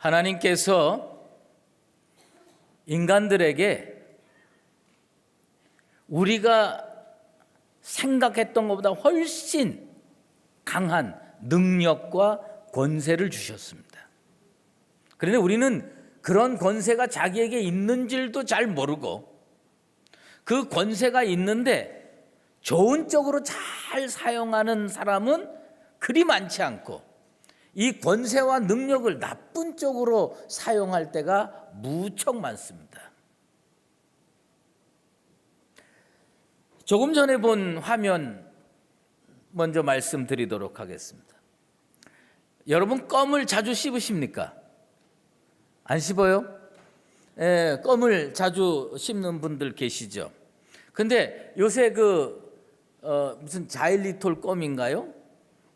하나님께서 인간들에게 우리가 생각했던 것보다 훨씬 강한 능력과 권세를 주셨습니다. 그런데 우리는 그런 권세가 자기에게 있는 줄도 잘 모르고 그 권세가 있는데 좋은 쪽으로 잘 사용하는 사람은 그리 많지 않고 이 권세와 능력을 나쁜 쪽으로 사용할 때가 무척 많습니다. 조금 전에 본 화면 먼저 말씀드리도록 하겠습니다. 여러분 껌을 자주 씹으십니까? 안 씹어요? 껌을 자주 씹는 분들 계시죠? 근데 요새 무슨 자일리톨 껌인가요?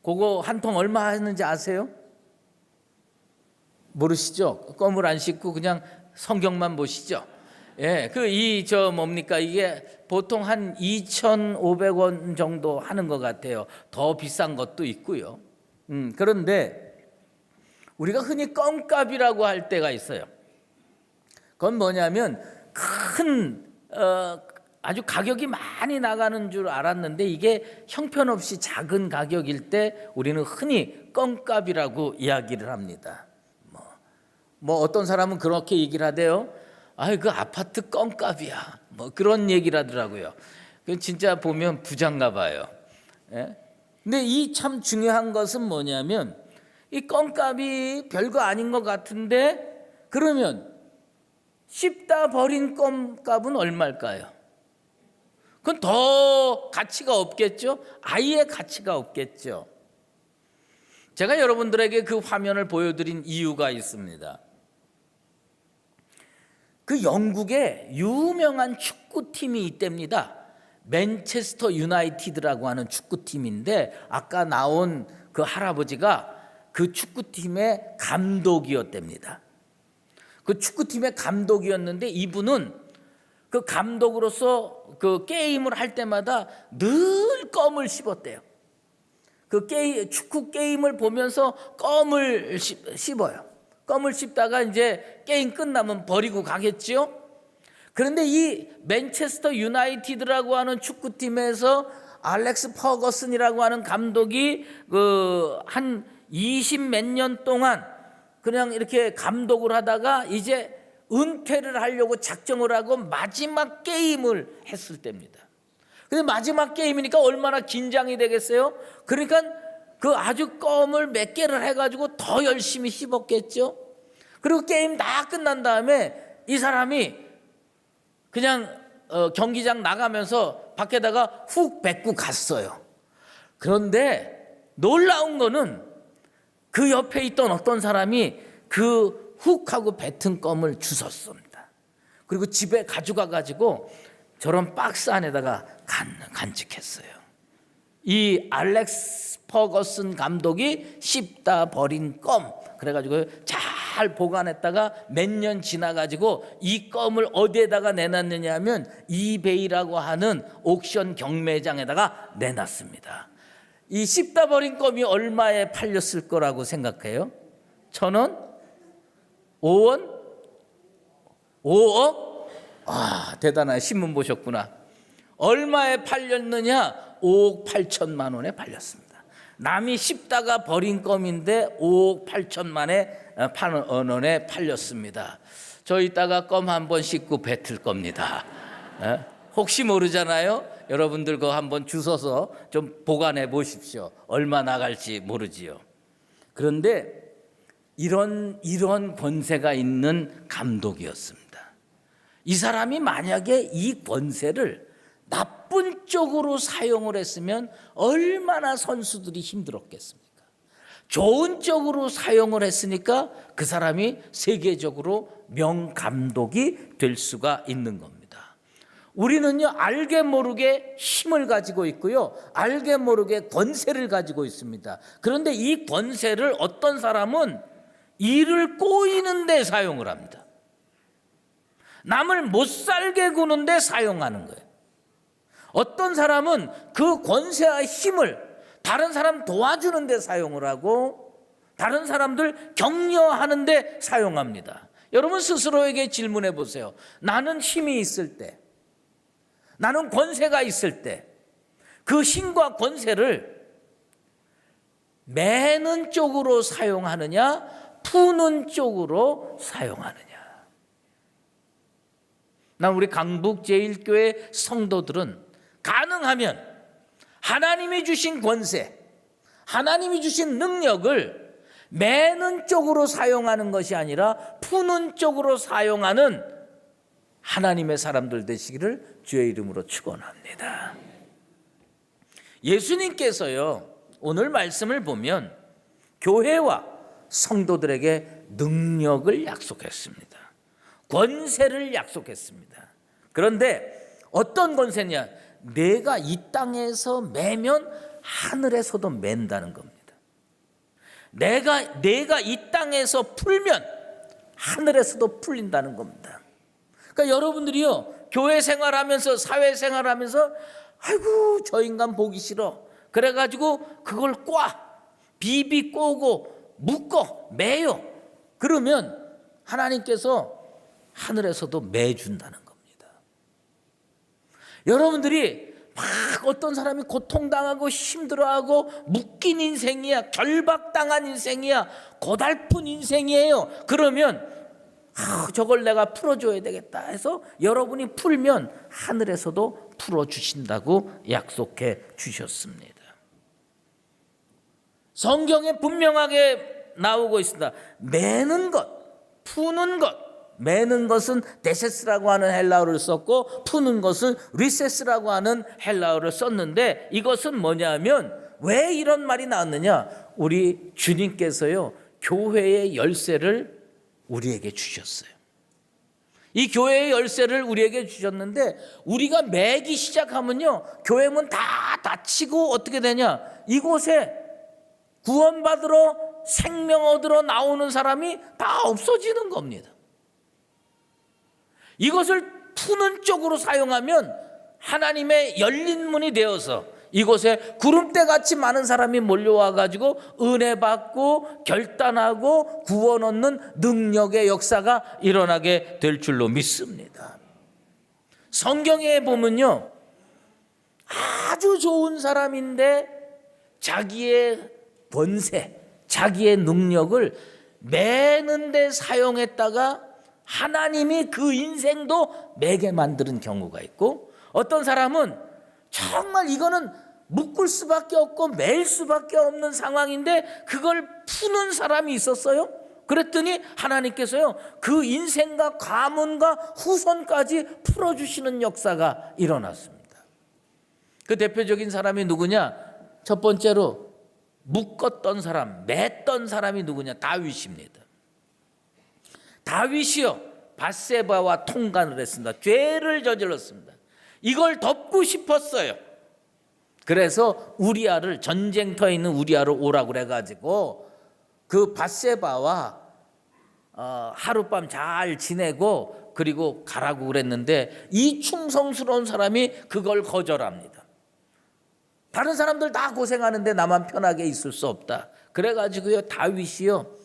그거 한 통 얼마 하는지 아세요? 모르시죠? 껌을 안 씹고 그냥 성경만 보시죠? 뭡니까? 이게 보통 한 2,500원 정도 하는 것 같아요. 더 비싼 것도 있고요. 그런데 우리가 흔히 껌값이라고 할 때가 있어요. 그건 뭐냐면 아주 가격이 많이 나가는 줄 알았는데 이게 형편없이 작은 가격일 때 우리는 흔히 껌값이라고 이야기를 합니다. 뭐 어떤 사람은 그렇게 얘기를 하대요. 그 아파트 껌값이야. 그런 얘기를 하더라고요. 진짜 보면 부자인가 봐요. 근데 이 참 중요한 것은 뭐냐면 이 껌값이 별거 아닌 것 같은데 그러면 씹다 버린 껌값은 얼마일까요? 그건 더 가치가 없겠죠? 아예 가치가 없겠죠. 제가 여러분들에게 그 화면을 보여드린 이유가 있습니다. 그 영국에 유명한 축구팀이 있답니다. 맨체스터 유나이티드라고 하는 축구팀인데 아까 나온 그 할아버지가 그 축구팀의 감독이었답니다. 그 축구팀의 감독이었는데 이분은 그 감독으로서 그 게임을 할 때마다 늘 껌을 씹었대요. 축구 게임을 보면서 껌을 씹어요. 껌을 씹다가 이제 게임 끝나면 버리고 가겠죠. 그런데 이 맨체스터 유나이티드라고 하는 축구팀에서 알렉스 퍼거슨이라고 하는 감독이 한 20 몇 년 동안 그냥 이렇게 감독을 하다가 이제 은퇴를 하려고 작정을 하고 마지막 게임을 했을 때입니다. 근데 마지막 게임이니까 얼마나 긴장이 되겠어요? 그러니까 그 아주 껌을 몇 개를 해가지고 더 열심히 씹었겠죠. 그리고 게임 다 끝난 다음에 이 사람이 그냥 경기장 나가면서 밖에다가 훅 뱉고 갔어요. 그런데 놀라운 거는 그 옆에 있던 어떤 사람이 그 훅 하고 뱉은 껌을 주웠습니다. 그리고 집에 가져가 가지고 저런 박스 안에다가 간직했어요. 이 알렉스 퍼거슨 감독이 씹다 버린 껌 그래가지고 잘 보관했다가 몇 년 지나가지고 이 껌을 어디에다가 내놨느냐 하면 이베이라고 하는 옥션 경매장에다가 내놨습니다. 이 씹다 버린 껌이 얼마에 팔렸을 거라고 생각해요? 1,000원? 5원? 5억? 대단하네. 신문 보셨구나. 얼마에 팔렸느냐? 5억 8천만 원에 팔렸습니다. 남이 씹다가 버린 껌인데 5억 8천만 원에 팔렸습니다. 저 이따가 껌 한번 씹고 뱉을 겁니다. 혹시 모르잖아요. 여러분들 그거 한번 주워서 좀 보관해 보십시오. 얼마 나갈지 모르지요. 그런데 이런 권세가 있는 감독이었습니다. 이 사람이 만약에 이 권세를 나쁜 쪽으로 사용을 했으면 얼마나 선수들이 힘들었겠습니까? 좋은 쪽으로 사용을 했으니까 그 사람이 세계적으로 명감독이 될 수가 있는 겁니다. 우리는요, 알게 모르게 힘을 가지고 있고요, 알게 모르게 권세를 가지고 있습니다. 그런데 이 권세를 어떤 사람은 일을 꼬이는 데 사용을 합니다. 남을 못 살게 구는 데 사용하는 거예요. 어떤 사람은 그 권세와 힘을 다른 사람 도와주는 데 사용을 하고 다른 사람들 격려하는데 사용합니다. 여러분 스스로에게 질문해 보세요. 나는 힘이 있을 때, 나는 권세가 있을 때 그 힘과 권세를 매는 쪽으로 사용하느냐, 푸는 쪽으로 사용하느냐. 난 우리 강북제일교회 성도들은 가능하면 하나님이 주신 권세, 하나님이 주신 능력을 매는 쪽으로 사용하는 것이 아니라 푸는 쪽으로 사용하는 하나님의 사람들 되시기를 주의 이름으로 축원합니다. 예수님께서요, 오늘 말씀을 보면 교회와 성도들에게 능력을 약속했습니다. 권세를 약속했습니다. 그런데 어떤 권세냐? 내가 이 땅에서 매면 하늘에서도 맨다는 겁니다. 내가 이 땅에서 풀면 하늘에서도 풀린다는 겁니다. 그러니까 여러분들이요, 교회 생활하면서, 사회 생활하면서 아이고 저 인간 보기 싫어, 그래가지고 그걸 비비 꼬고 묶어 매요. 그러면 하나님께서 하늘에서도 매준다는 겁니다. 여러분들이 막 어떤 사람이 고통당하고 힘들어하고 묶인 인생이야, 결박당한 인생이야, 고달픈 인생이에요. 그러면 저걸 내가 풀어줘야 되겠다 해서 여러분이 풀면 하늘에서도 풀어주신다고 약속해 주셨습니다. 성경에 분명하게 나오고 있습니다. 매는 것, 푸는 것. 매는 것은 데세스라고 하는 헬라어를 썼고 푸는 것은 리세스라고 하는 헬라어를 썼는데, 이것은 뭐냐면 왜 이런 말이 나왔느냐? 우리 주님께서요, 교회의 열쇠를 우리에게 주셨어요. 이 교회의 열쇠를 우리에게 주셨는데, 우리가 매기 시작하면요, 교회 문 다 닫히고 어떻게 되냐? 이곳에 구원받으러, 생명 얻으러 나오는 사람이 다 없어지는 겁니다. 이것을 푸는 쪽으로 사용하면 하나님의 열린 문이 되어서 이곳에 구름대같이 많은 사람이 몰려와 가지고 은혜 받고 결단하고 구원 얻는 능력의 역사가 일어나게 될 줄로 믿습니다. 성경에 보면요, 아주 좋은 사람인데 자기의 권세, 자기의 능력을 매는 데 사용했다가 하나님이 그 인생도 매게 만드는 경우가 있고, 어떤 사람은 정말 이거는 묶을 수밖에 없고 맬 수밖에 없는 상황인데 그걸 푸는 사람이 있었어요. 그랬더니 하나님께서요, 그 인생과 가문과 후손까지 풀어주시는 역사가 일어났습니다. 그 대표적인 사람이 누구냐? 첫 번째로 묶었던 사람, 맸던 사람이 누구냐? 다윗입니다. 다윗이요, 밧세바와 통간을 했습니다. 죄를 저질렀습니다. 이걸 덮고 싶었어요. 그래서 우리아를, 전쟁터에 있는 우리아를 오라고 그래가지고 그 밧세바와 하룻밤 잘 지내고 그리고 가라고 그랬는데, 이 충성스러운 사람이 그걸 거절합니다. 다른 사람들 다 고생하는데 나만 편하게 있을 수 없다. 그래가지고요, 다윗이요,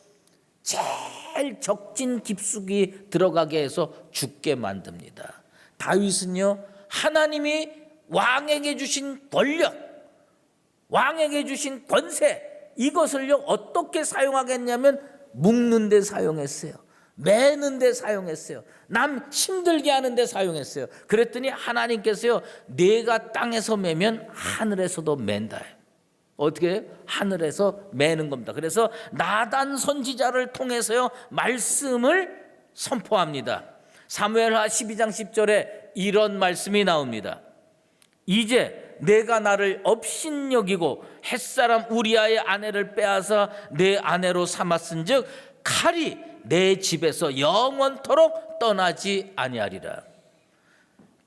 제일 적진 깊숙이 들어가게 해서 죽게 만듭니다. 다윗은요, 하나님이 왕에게 주신 권력, 왕에게 주신 권세, 이것을요 어떻게 사용하겠냐면 묶는 데 사용했어요. 매는 데 사용했어요. 남 힘들게 하는 데 사용했어요. 그랬더니 하나님께서요, 내가 땅에서 매면 하늘에서도 맨다. 어떻게 해요? 하늘에서 매는 겁니다. 그래서 나단 선지자를 통해서요, 말씀을 선포합니다. 사무엘하 12장 10절에 이런 말씀이 나옵니다. 이제 내가 나를 업신여기고 햇사람 우리아의 아내를 빼앗아 내 아내로 삼았은즉 칼이 내 집에서 영원토록 떠나지 아니하리라.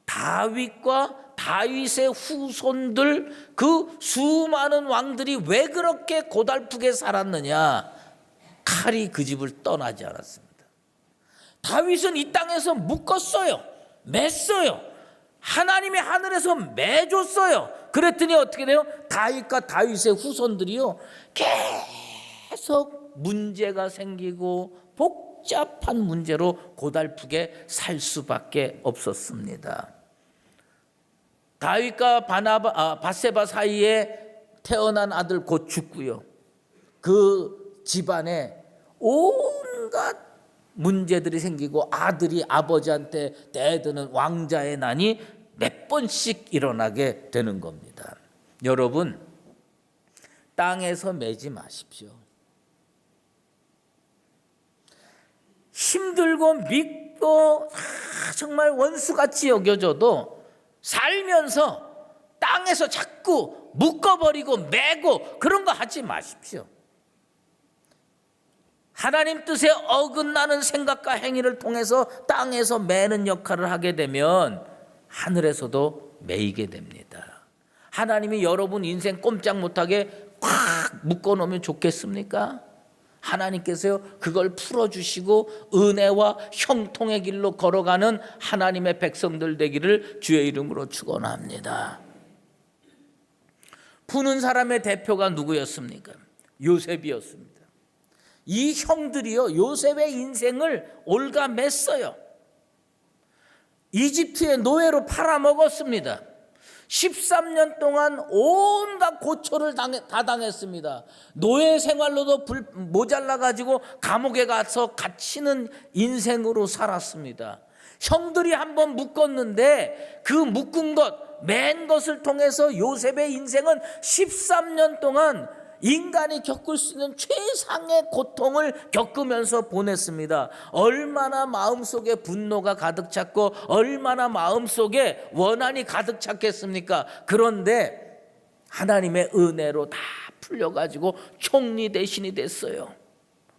다윗과 다윗의 후손들, 그 수많은 왕들이 왜 그렇게 고달프게 살았느냐? 칼이 그 집을 떠나지 않았습니다. 다윗은 이 땅에서 묶었어요. 맸어요. 하나님의 하늘에서 매줬어요. 그랬더니 어떻게 돼요? 다윗과 다윗의 후손들이요, 계속 문제가 생기고 복잡한 문제로 고달프게 살 수밖에 없었습니다. 다윗과 밧세바 사이에 태어난 아들 곧 죽고요. 그 집안에 온갖 문제들이 생기고 아들이 아버지한테 대드는 왕자의 난이 몇 번씩 일어나게 되는 겁니다. 여러분, 땅에서 매지 마십시오. 힘들고 믿고 정말 원수같이 여겨져도 살면서 땅에서 자꾸 묶어버리고 매고 그런 거 하지 마십시오. 하나님 뜻에 어긋나는 생각과 행위를 통해서 땅에서 매는 역할을 하게 되면 하늘에서도 매이게 됩니다. 하나님이 여러분 인생 꼼짝 못하게 꽉 묶어놓으면 좋겠습니까? 하나님께서요 그걸 풀어주시고 은혜와 형통의 길로 걸어가는 하나님의 백성들 되기를 주의 이름으로 축원합니다. 푸는 사람의 대표가 누구였습니까? 요셉이었습니다. 이 형들이요 요셉의 인생을 올가맸어요. 이집트의 노예로 팔아먹었습니다. 13년 동안 온갖 고초를 다 당했습니다. 노예 생활로도 모자라가지고 감옥에 가서 갇히는 인생으로 살았습니다. 형들이 한번 묶었는데 그 묶은 것, 맨 것을 통해서 요셉의 인생은 13년 동안 인간이 겪을 수 있는 최상의 고통을 겪으면서 보냈습니다. 얼마나 마음속에 분노가 가득 찼고 얼마나 마음속에 원한이 가득 찼겠습니까? 그런데 하나님의 은혜로 다 풀려가지고 총리 대신이 됐어요.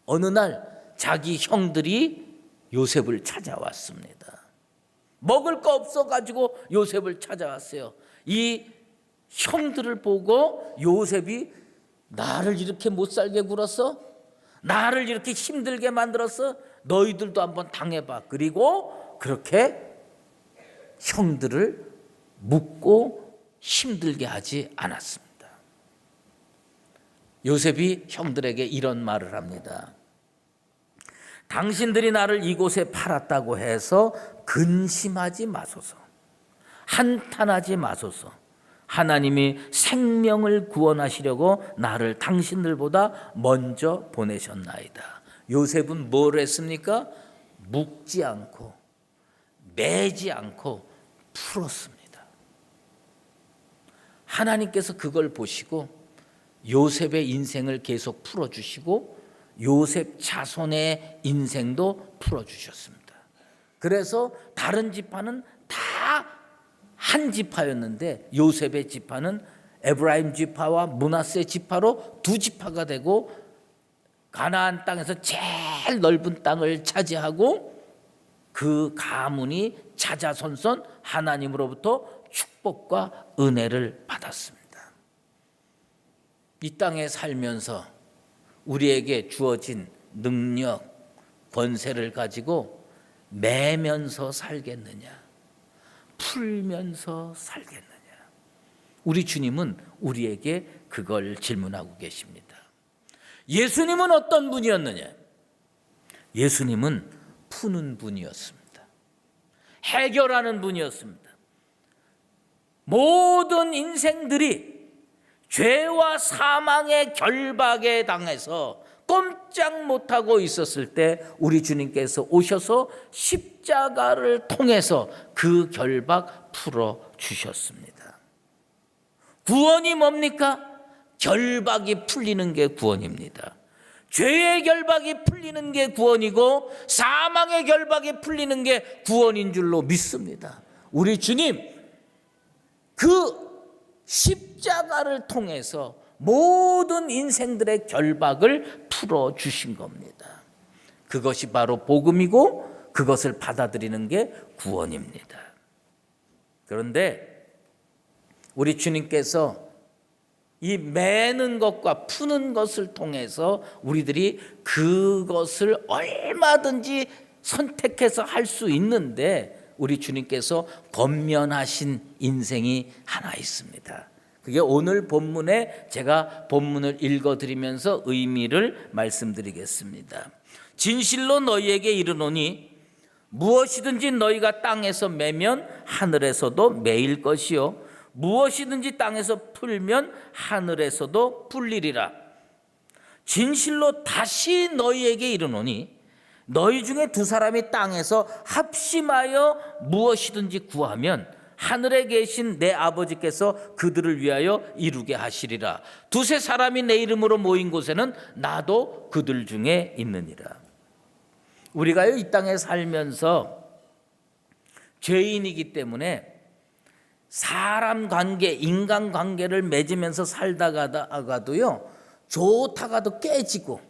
어느 날 자기 형들이 요셉을 찾아왔습니다. 먹을 거 없어가지고 요셉을 찾아왔어요. 이 형들을 보고 요셉이 나를 이렇게 못 살게 굴었어? 나를 이렇게 힘들게 만들었어? 너희들도 한번 당해봐. 그리고 그렇게 형들을 묻고 힘들게 하지 않았습니다. 요셉이 형들에게 이런 말을 합니다. 당신들이 나를 이곳에 팔았다고 해서 근심하지 마소서. 한탄하지 마소서. 하나님이 생명을 구원하시려고 나를 당신들보다 먼저 보내셨나이다. 요셉은 뭘 했습니까? 묶지 않고 매지 않고 풀었습니다. 하나님께서 그걸 보시고 요셉의 인생을 계속 풀어주시고 요셉 자손의 인생도 풀어주셨습니다. 그래서 다른 지파는 다 한 지파였는데 요셉의 지파는 에브라임 지파와 므낫세 지파로 두 지파가 되고 가나안 땅에서 제일 넓은 땅을 차지하고 그 가문이 자자손손 하나님으로부터 축복과 은혜를 받았습니다. 이 땅에 살면서 우리에게 주어진 능력, 권세를 가지고 매면서 살겠느냐? 풀면서 살겠느냐? 우리 주님은 우리에게 그걸 질문하고 계십니다. 예수님은 어떤 분이었느냐? 예수님은 푸는 분이었습니다. 해결하는 분이었습니다. 모든 인생들이 죄와 사망의 결박에 당해서 꼼짝 못하고 있었을 때 우리 주님께서 오셔서 십자가를 통해서 그 결박 풀어주셨습니다. 구원이 뭡니까? 결박이 풀리는 게 구원입니다. 죄의 결박이 풀리는 게 구원이고 사망의 결박이 풀리는 게 구원인 줄로 믿습니다. 우리 주님 그 십자가를 통해서 모든 인생들의 결박을 풀어주신 겁니다. 그것이 바로 복음이고 그것을 받아들이는 게 구원입니다. 그런데 우리 주님께서 이 매는 것과 푸는 것을 통해서 우리들이 그것을 얼마든지 선택해서 할 수 있는데 우리 주님께서 권면하신 인생이 하나 있습니다. 그게 오늘 본문에 제가 본문을 읽어드리면서 의미를 말씀드리겠습니다. 진실로 너희에게 이르노니 무엇이든지 너희가 땅에서 매면 하늘에서도 매일 것이요 무엇이든지 땅에서 풀면 하늘에서도 풀리리라. 진실로 다시 너희에게 이르노니 너희 중에 두 사람이 땅에서 합심하여 무엇이든지 구하면 하늘에 계신 내 아버지께서 그들을 위하여 이루게 하시리라. 두세 사람이 내 이름으로 모인 곳에는 나도 그들 중에 있느니라. 우리가요 이 땅에 살면서 죄인이기 때문에 사람 관계, 인간 관계를 맺으면서 살다가도요 좋다가도 깨지고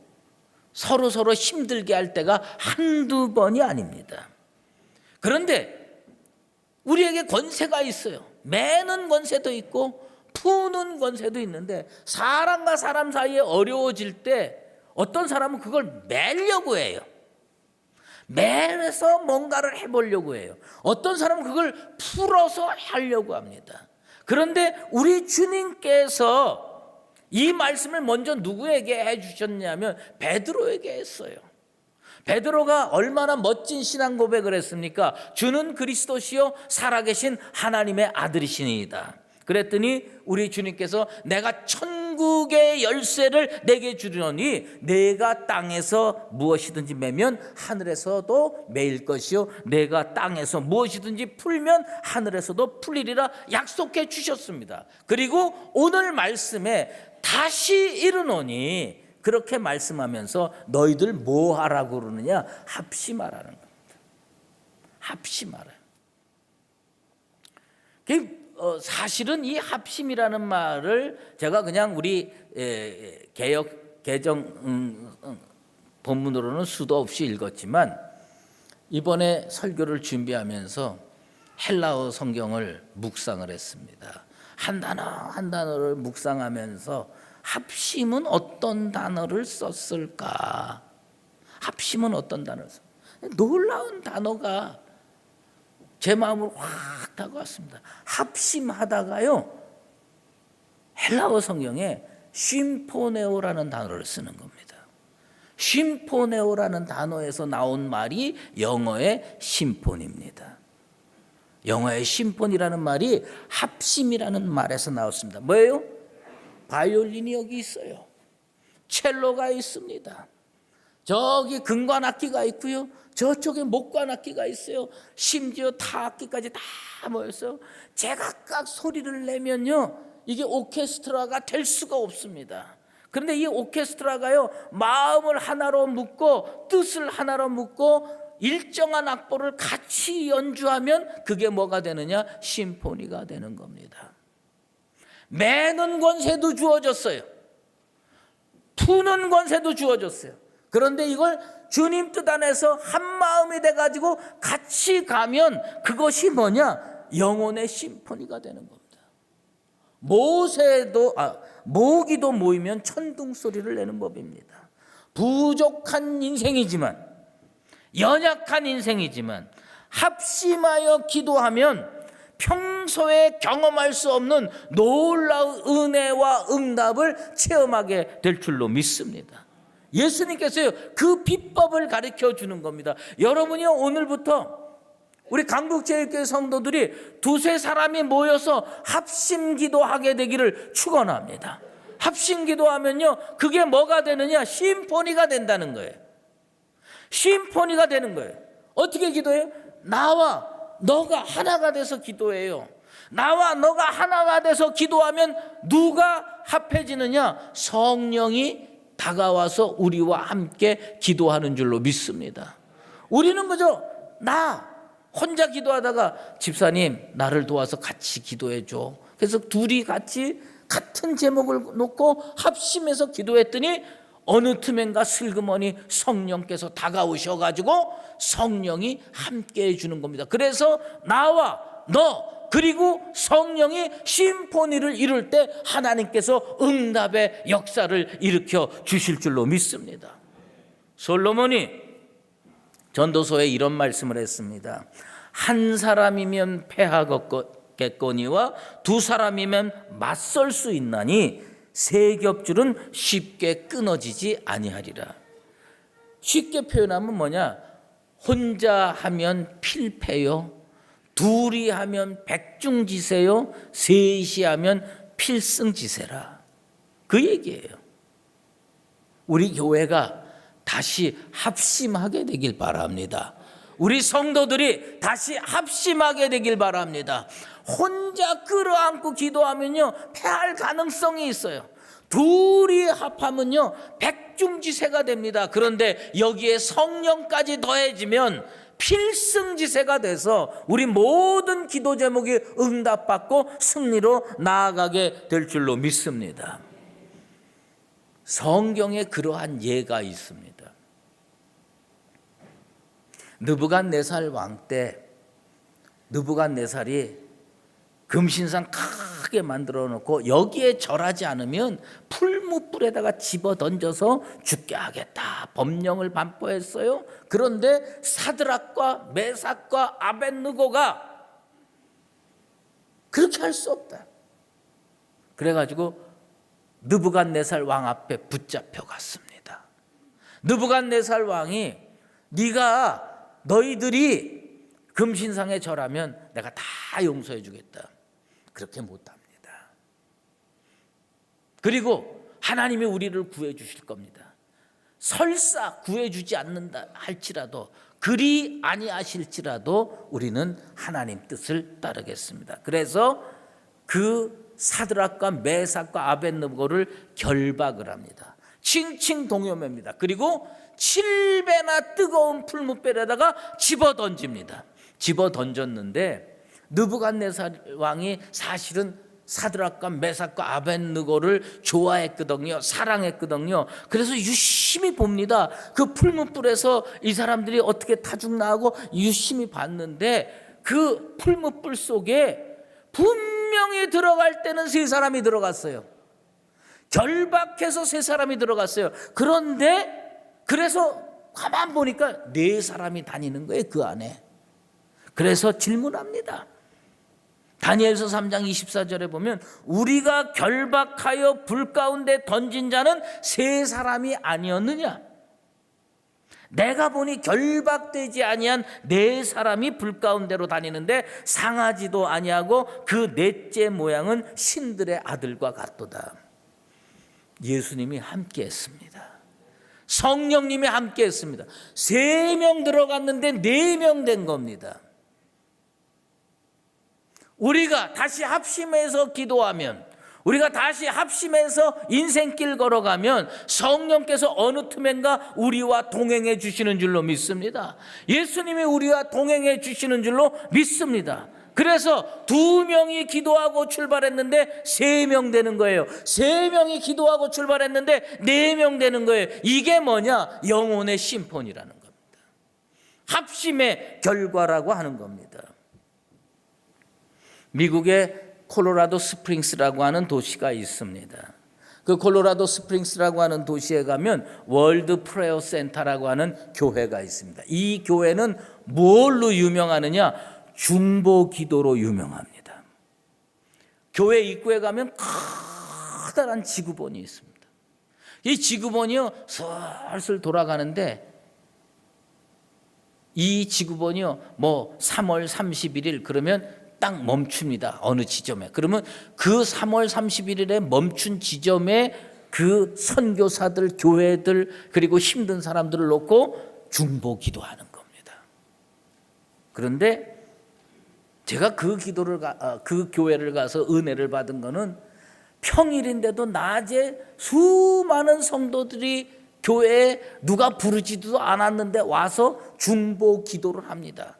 서로 힘들게 할 때가 한두 번이 아닙니다. 그런데 우리에게 권세가 있어요. 매는 권세도 있고 푸는 권세도 있는데 사람과 사람 사이에 어려워질 때 어떤 사람은 그걸 매려고 해요. 매서 뭔가를 해보려고 해요. 어떤 사람은 그걸 풀어서 하려고 합니다. 그런데 우리 주님께서 이 말씀을 먼저 누구에게 해주셨냐면 베드로에게 했어요. 베드로가 얼마나 멋진 신앙 고백을 했습니까? 주는 그리스도시요 살아계신 하나님의 아들이시니이다. 그랬더니 우리 주님께서 내가 천국의 열쇠를 내게 주려니 내가 땅에서 무엇이든지 매면 하늘에서도 매일 것이요 내가 땅에서 무엇이든지 풀면 하늘에서도 풀리리라 약속해 주셨습니다. 그리고 오늘 말씀에 다시 이르노니 그렇게 말씀하면서 너희들 뭐 하라고 그러느냐? 합심하라는 겁니다. 합심하라. 사실은 이 합심이라는 말을 제가 그냥 우리 개정 본문으로는 수도 없이 읽었지만 이번에 설교를 준비하면서 헬라어 성경을 묵상을 했습니다. 한 단어 한 단어를 묵상하면서 합심은 어떤 단어를 썼을까? 합심은 어떤 단어를 썼을까? 놀라운 단어가 제 마음을 확 다가왔습니다. 합심하다가요 헬라어 성경에 쉼포네오라는 단어를 쓰는 겁니다. 쉼포네오라는 단어에서 나온 말이 영어의 심폰입니다. 영어의 심폰이라는 말이 합심이라는 말에서 나왔습니다. 뭐예요? 바이올린이 여기 있어요. 첼로가 있습니다. 저기 금관악기가 있고요. 저쪽에 목관악기가 있어요. 심지어 타악기까지 다 모였어요. 제각각 소리를 내면요 이게 오케스트라가 될 수가 없습니다. 그런데 이 오케스트라가요 마음을 하나로 묶고 뜻을 하나로 묶고 일정한 악보를 같이 연주하면 그게 뭐가 되느냐? 심포니가 되는 겁니다. 매는 권세도 주어졌어요. 푸는 권세도 주어졌어요. 그런데 이걸 주님 뜻 안에서 한 마음이 돼가지고 같이 가면 그것이 뭐냐? 영혼의 심포니가 되는 겁니다. 모기도 모이면 천둥 소리를 내는 법입니다. 부족한 인생이지만 연약한 인생이지만 합심하여 기도하면 평소에 경험할 수 없는 놀라운 은혜와 응답을 체험하게 될 줄로 믿습니다. 예수님께서요 그 비법을 가르쳐 주는 겁니다. 여러분이 오늘부터 우리 강북제일교회 성도들이 두세 사람이 모여서 합심 기도하게 되기를 축원합니다. 합심 기도하면요 그게 뭐가 되느냐? 심포니가 된다는 거예요. 심포니가 되는 거예요. 어떻게 기도해요? 나와 너가 하나가 돼서 기도해요. 나와 너가 하나가 돼서 기도하면 누가 합해지느냐? 성령이 다가와서 우리와 함께 기도하는 줄로 믿습니다. 우리는 그저 나 혼자 기도하다가 집사님 나를 도와서 같이 기도해 줘. 그래서 둘이 같이 같은 제목을 놓고 합심해서 기도했더니 어느 틈엔가 슬그머니 성령께서 다가오셔가지고 성령이 함께 해주는 겁니다. 그래서 나와 너 그리고 성령이 심포니를 이룰 때 하나님께서 응답의 역사를 일으켜 주실 줄로 믿습니다. 솔로몬이 전도서에 이런 말씀을 했습니다. 한 사람이면 패하겠고 되겠거니와 두 사람이면 맞설 수 있나니 세 겹줄은 쉽게 끊어지지 아니하리라. 쉽게 표현하면 뭐냐? 혼자 하면 필패요, 둘이 하면 백중지세요, 셋이 하면 필승지세라. 그 얘기예요. 우리 교회가 다시 합심하게 되길 바랍니다. 우리 성도들이 다시 합심하게 되길 바랍니다. 혼자 끌어안고 기도하면요, 패할 가능성이 있어요. 둘이 합하면요, 백중지세가 됩니다. 그런데 여기에 성령까지 더해지면 필승지세가 돼서 우리 모든 기도 제목이 응답받고 승리로 나아가게 될 줄로 믿습니다. 성경에 그러한 예가 있습니다. 느부갓네살 왕 때 느부갓네살이 금신상 크게 만들어 놓고 여기에 절하지 않으면 풀무불에다가 집어 던져서 죽게 하겠다 법령을 반포했어요. 그런데 사드락과 메삭과 아벳느고가 그렇게 할 수 없다. 그래가지고 느부갓네살 왕 앞에 붙잡혀 갔습니다. 느부갓네살 왕이 너희들이 금신상에 절하면 내가 다 용서해 주겠다. 그렇게 못합니다. 그리고 하나님이 우리를 구해 주실 겁니다. 설사 구해 주지 않는다 할지라도, 그리 아니하실지라도 우리는 하나님 뜻을 따르겠습니다. 그래서 그 사드락과 메삭과 아벳느고를 결박을 합니다. 칭칭 동요맵니다. 그리고 7배나 뜨거운 풀무불에다가 집어 던집니다. 집어 던졌는데 느부갓네살 왕이 사실은 사드락과 메삭과 아벳느고를 좋아했거든요. 사랑했거든요. 그래서 유심히 봅니다. 그 풀무불에서 이 사람들이 어떻게 타죽나 하고 유심히 봤는데 그 풀무불 속에 분명히 들어갈 때는 세 사람이 들어갔어요. 결박해서 세 사람이 들어갔어요. 그런데 그래서 가만 보니까 네 사람이 다니는 거예요, 그 안에. 그래서 질문합니다. 다니엘서 3장 24절에 보면 우리가 결박하여 불 가운데 던진 자는 세 사람이 아니었느냐? 내가 보니 결박되지 아니한 네 사람이 불 가운데로 다니는데 상하지도 아니하고 그 넷째 모양은 신들의 아들과 같도다. 예수님이 함께했습니다. 성령님이 함께했습니다. 3명 들어갔는데 4명 된 겁니다. 우리가 다시 합심해서 기도하면, 우리가 다시 합심해서 인생길 걸어가면 성령께서 어느 틈엔가 우리와 동행해 주시는 줄로 믿습니다. 예수님이 우리와 동행해 주시는 줄로 믿습니다. 그래서 2명이 기도하고 출발했는데 3명 되는 거예요. 3명이 기도하고 출발했는데 4명 되는 거예요. 이게 뭐냐? 영혼의 심폰이라는 겁니다. 합심의 결과라고 하는 겁니다. 미국의 콜로라도 스프링스라고 하는 도시가 있습니다. 그 콜로라도 스프링스라고 하는 도시에 가면 월드 프레어 센터라고 하는 교회가 있습니다. 이 교회는 뭘로 유명하느냐? 중보 기도로 유명합니다. 교회 입구에 가면 커다란 지구본이 있습니다. 이 지구본이요, 슬슬 돌아가는데 이 지구본이요, 3월 31일 그러면 딱 멈춥니다. 어느 지점에. 그러면 그 3월 31일에 멈춘 지점에 그 선교사들, 교회들, 그리고 힘든 사람들을 놓고 중보 기도하는 겁니다. 그런데 제가 그 교회를 가서 은혜를 받은 거는 평일인데도 낮에 수많은 성도들이 교회에 누가 부르지도 않았는데 와서 중보 기도를 합니다.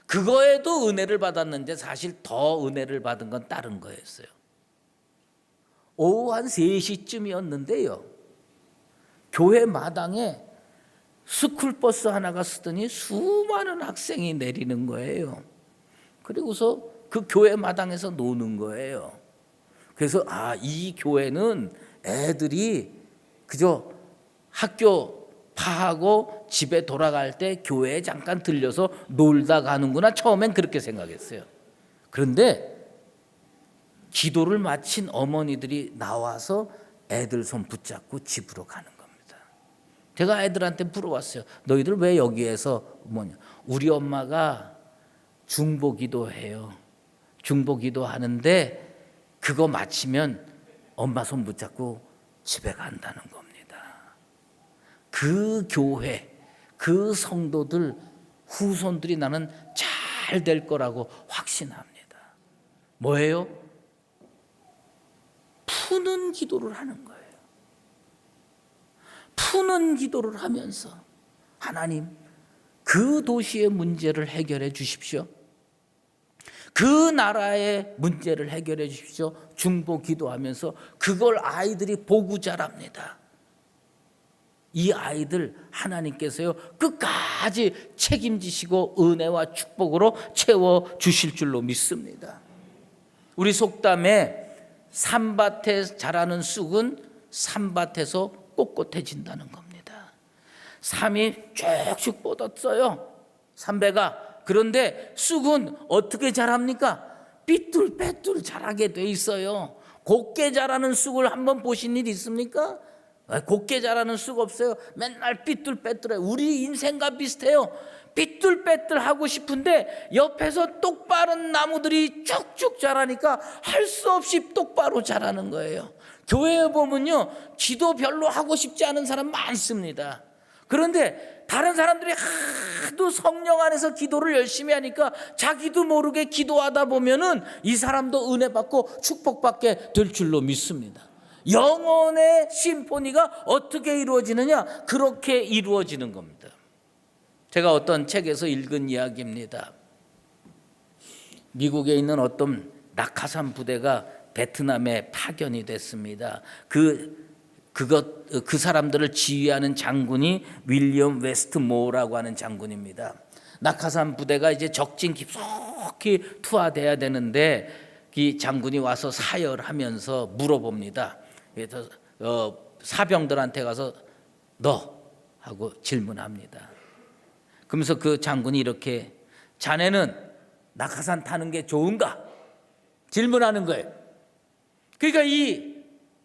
그거에도 은혜를 받았는데 사실 더 은혜를 받은 건 다른 거였어요. 오후 한 3시쯤이었는데요. 교회 마당에 스쿨버스 하나가 쓰더니 수많은 학생이 내리는 거예요. 그리고서 그 교회 마당에서 노는 거예요. 그래서 이 교회는 애들이 그저 학교 파하고 집에 돌아갈 때 교회에 잠깐 들려서 놀다 가는구나, 처음엔 그렇게 생각했어요. 그런데 기도를 마친 어머니들이 나와서 애들 손 붙잡고 집으로 가는 겁니다. 제가 애들한테 물어봤어요. 너희들 왜 여기에서 뭐냐? 우리 엄마가 중보기도 해요. 중보기도 하는데 그거 마치면 엄마 손 붙잡고 집에 간다는 겁니다. 그 교회, 그 성도들 후손들이 나는 잘 될 거라고 확신합니다. 뭐예요? 푸는 기도를 하는 거예요. 푸는 기도를 하면서 하나님, 그 도시의 문제를 해결해 주십시오. 그 나라의 문제를 해결해 주십시오. 중보 기도하면서 그걸 아이들이 보고 자랍니다. 이 아이들 하나님께서요 끝까지 책임지시고 은혜와 축복으로 채워 주실 줄로 믿습니다. 우리 속담에 산밭에 자라는 쑥은 산밭에서 꼿꼿해진다는 겁니다. 삼이 쭉쭉 뻗었어요, 삼배가. 그런데 쑥은 어떻게 자랍니까? 삐뚤빼뚤 자라게 돼 있어요. 곱게 자라는 쑥을 한번 보신 일 있습니까? 곱게 자라는 쑥 없어요. 맨날 삐뚤빼뚤해요. 우리 인생과 비슷해요. 삐뚤빼뚤하고 싶은데 옆에서 똑바른 나무들이 쭉쭉 자라니까 할 수 없이 똑바로 자라는 거예요. 교회에 보면요, 기도 별로 하고 싶지 않은 사람 많습니다. 그런데 다른 사람들이 하도 성령 안에서 기도를 열심히 하니까 자기도 모르게 기도하다 보면은 이 사람도 은혜 받고 축복받게 될 줄로 믿습니다. 영혼의 심포니가 어떻게 이루어지느냐? 그렇게 이루어지는 겁니다. 제가 어떤 책에서 읽은 이야기입니다. 미국에 있는 어떤 낙하산 부대가 베트남에 파견이 됐습니다. 그 사람들을 지휘하는 장군이 윌리엄 웨스트모어라고 하는 장군입니다. 낙하산 부대가 이제 적진 깊숙이 투하돼야 되는데 이 장군이 와서 사열하면서 물어봅니다. 그래서 사병들한테 가서 너 하고 질문합니다. 그러면서 그 장군이 이렇게, 자네는 낙하산 타는 게 좋은가? 질문하는 거예요. 그러니까 이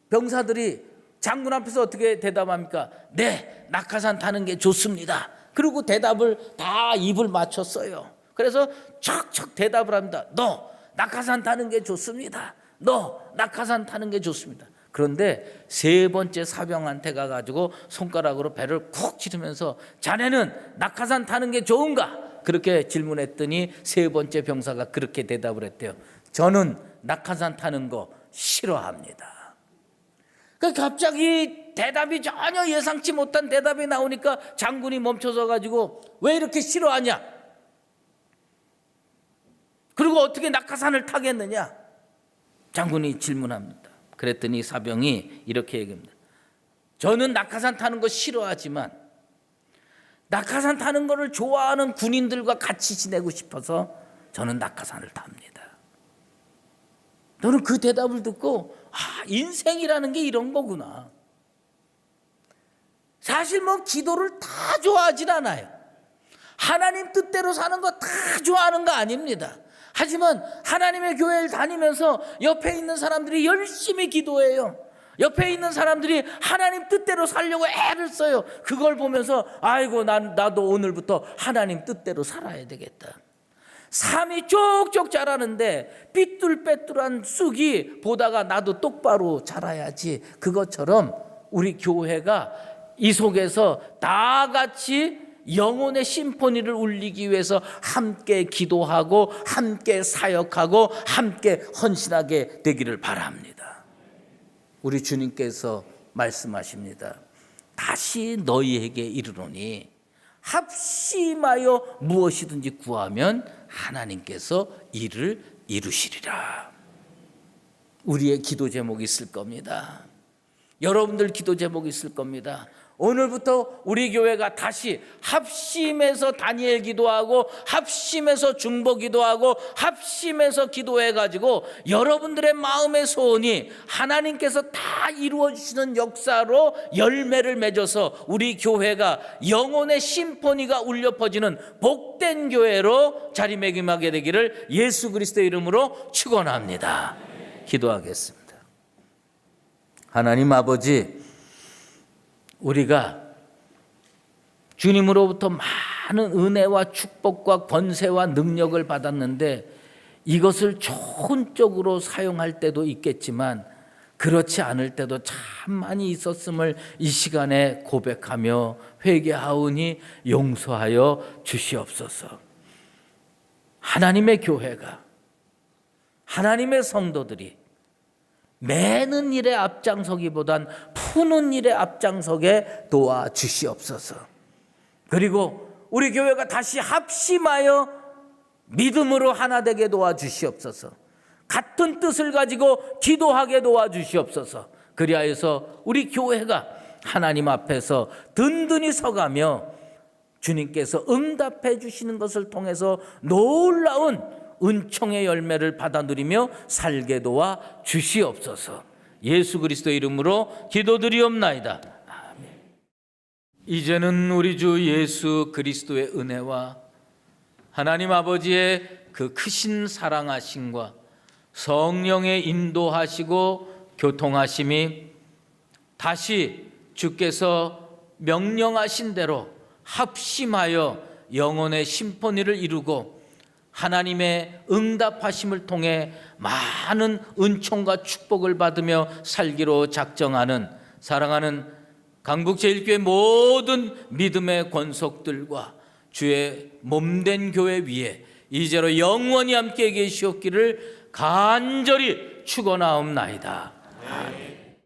병사들이 장군 앞에서 어떻게 대답합니까? 네, 낙하산 타는 게 좋습니다. 그리고 대답을 다 입을 맞췄어요. 그래서 척척 대답을 합니다. 너 낙하산 타는 게 좋습니다. 너 낙하산 타는 게 좋습니다. 그런데 세 번째 사병한테 가가지고 손가락으로 배를 쿡 찌르면서 자네는 낙하산 타는 게 좋은가? 그렇게 질문했더니 세 번째 병사가 그렇게 대답을 했대요. 저는 낙하산 타는 거 싫어합니다. 갑자기 대답이 전혀 예상치 못한 대답이 나오니까 장군이 멈춰서 가지고 왜 이렇게 싫어하냐? 그리고 어떻게 낙하산을 타겠느냐? 장군이 질문합니다. 그랬더니 사병이 이렇게 얘기합니다. 저는 낙하산 타는 거 싫어하지만 낙하산 타는 거를 좋아하는 군인들과 같이 지내고 싶어서 저는 낙하산을 탑니다. 저는 그 대답을 듣고 인생이라는 게 이런 거구나. 사실 뭐 기도를 다 좋아하진 않아요. 하나님 뜻대로 사는 거 다 좋아하는 거 아닙니다. 하지만 하나님의 교회를 다니면서 옆에 있는 사람들이 열심히 기도해요. 옆에 있는 사람들이 하나님 뜻대로 살려고 애를 써요. 그걸 보면서 아이고 나도 오늘부터 하나님 뜻대로 살아야 되겠다. 삶이 쪽쪽 자라는데 삐뚤빼뚤한 쑥이 보다가 나도 똑바로 자라야지. 그것처럼 우리 교회가 이 속에서 다 같이 영혼의 심포니를 울리기 위해서 함께 기도하고 함께 사역하고 함께 헌신하게 되기를 바랍니다. 우리 주님께서 말씀하십니다. 다시 너희에게 이르노니 합심하여 무엇이든지 구하면 하나님께서 이를 이루시리라. 우리의 기도 제목이 있을 겁니다. 여러분들 기도 제목이 있을 겁니다. 오늘부터 우리 교회가 다시 합심해서 다니엘 기도하고 합심해서 중보 기도하고 합심해서 기도해가지고 여러분들의 마음의 소원이 하나님께서 다 이루어주시는 역사로 열매를 맺어서 우리 교회가 영혼의 심포니가 울려 퍼지는 복된 교회로 자리매김하게 되기를 예수 그리스도의 이름으로 축원합니다. 기도하겠습니다. 하나님 아버지, 우리가 주님으로부터 많은 은혜와 축복과 권세와 능력을 받았는데 이것을 좋은 쪽으로 사용할 때도 있겠지만 그렇지 않을 때도 참 많이 있었음을 이 시간에 고백하며 회개하오니 용서하여 주시옵소서. 하나님의 교회가, 하나님의 성도들이 매는 일에 앞장서기보단 푸는 일에 앞장서게 도와주시옵소서. 그리고 우리 교회가 다시 합심하여 믿음으로 하나 되게 도와주시옵소서. 같은 뜻을 가지고 기도하게 도와주시옵소서. 그리하여서 우리 교회가 하나님 앞에서 든든히 서가며 주님께서 응답해 주시는 것을 통해서 놀라운 은총의 열매를 받아 누리며 살게 도와 주시옵소서. 예수 그리스도의 이름으로 기도드리옵나이다. 아멘. 이제는 우리 주 예수 그리스도의 은혜와 하나님 아버지의 그 크신 사랑하심과 성령의 인도하시고 교통하심이 다시 주께서 명령하신 대로 합심하여 영혼의 심포니를 이루고 하나님의 응답하심을 통해 많은 은총과 축복을 받으며 살기로 작정하는 사랑하는 강북제일교회 모든 믿음의 권속들과 주의 몸된 교회 위에 이제로 영원히 함께 계시옵기를 간절히 축원하옵나이다. 아멘.